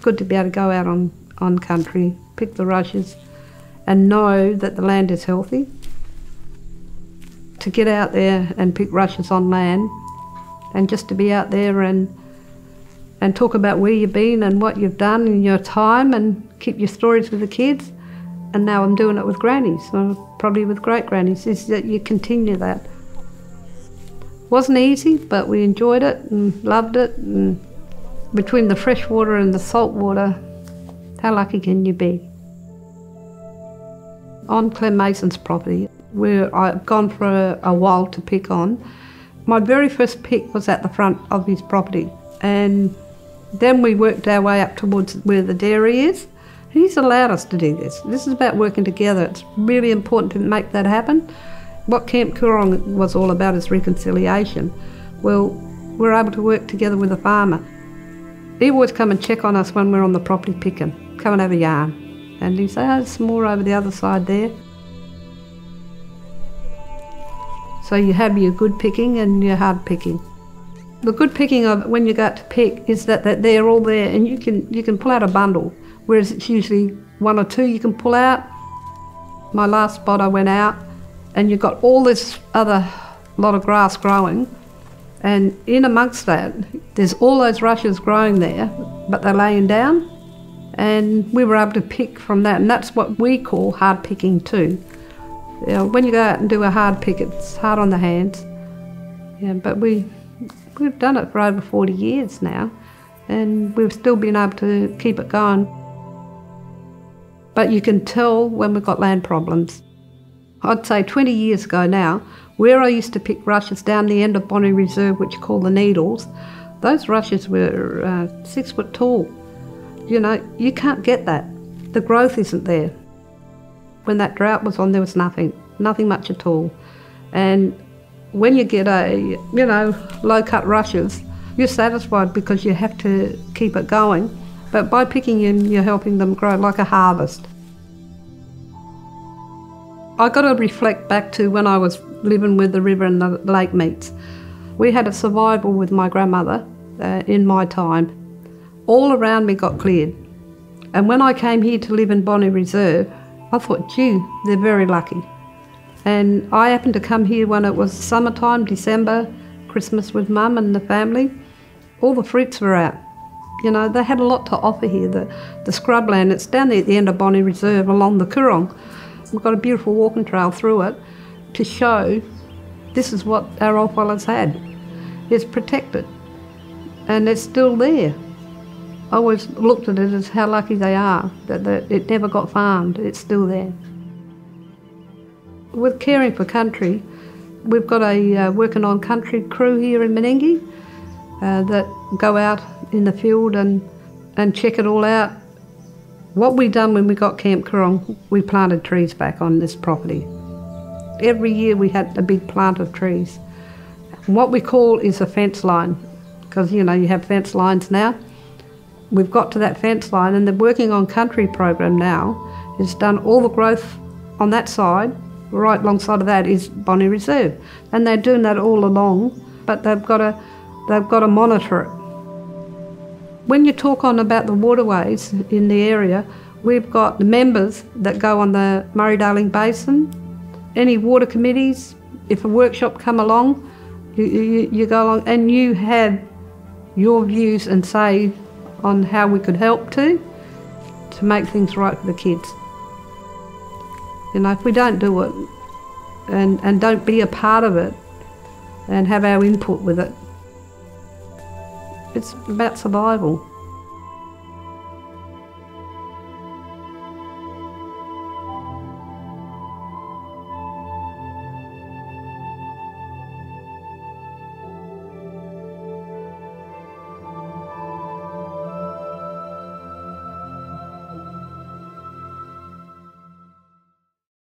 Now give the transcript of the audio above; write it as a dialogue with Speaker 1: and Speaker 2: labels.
Speaker 1: good to be able to go out on country, pick the rushes and know that the land is healthy. To get out there and pick rushes on land and just to be out there and talk about where you've been and what you've done in your time and keep your stories with the kids. And now I'm doing it with grannies, or probably with great-grannies, is that you continue that. Wasn't easy, but we enjoyed it and loved it. And between the fresh water and the salt water, how lucky can you be? On Clem Mason's property, where I've gone for a while to pick on, my very first pick was at the front of his property. And then we worked our way up towards where the dairy is. He's allowed us to do this. This is about working together. It's really important to make that happen. What Camp Kurri was all about is reconciliation. Well, we're able to work together with a farmer. He always come and check on us when we're on the property picking, come and have a yarn. And he'd say, oh, there's some more over the other side there. So you have your good picking and your hard picking. The good picking of when you go out to pick is that they're all there and you can pull out a bundle, whereas it's usually one or two you can pull out. My last spot I went out and you've got all this other lot of grass growing, and in amongst that there's all those rushes growing there, but they're laying down, and we were able to pick from that, and that's what we call hard picking too. You know, when you go out and do a hard pick, it's hard on the hands. Yeah, but we've done it for over 40 years now, and we've still been able to keep it going. But you can tell when we've got land problems. I'd say 20 years ago now, where I used to pick rushes down the end of Pondi Reserve, which you call the Needles, those rushes were 6 foot tall. You know, you can't get that. The growth isn't there. When that drought was on, there was nothing much at all. And when you get low-cut rushes, you're satisfied because you have to keep it going. But by picking them, you're helping them grow like a harvest. I got to reflect back to when I was living with the river and the lake meets. We had a survival with my grandmother in my time. All around me got cleared. And when I came here to live in Pondi Reserve, I thought, gee, they're very lucky. And I happened to come here when it was summertime, December, Christmas with Mum and the family. All the fruits were out. You know, they had a lot to offer here. The scrubland, it's down there at the end of Pondi Reserve along the Kurri. We've got a beautiful walking trail through it to show this is what our old fellas had. It's protected and it's still there. I always looked at it as how lucky they are that it never got farmed, it's still there. With caring for country, we've got a working on country crew here in Ngarrindjeri that go out in the field and check it all out. What we done when we got Camp Kurri, we planted trees back on this property. Every year we had a big plant of trees. What we call is a fence line, because you know you have fence lines now. We've got to that fence line, and the Working on Country program now has done all the growth on that side. Right alongside of that is Pondi Reserve, and they're doing that all along, but they've got to monitor it. When you talk on about the waterways in the area, we've got the members that go on the Murray-Darling Basin, any water committees. If a workshop come along, you go along and you have your views and say on how we could help to make things right for the kids. You know, if we don't do it and don't be a part of it and have our input with it, it's about survival.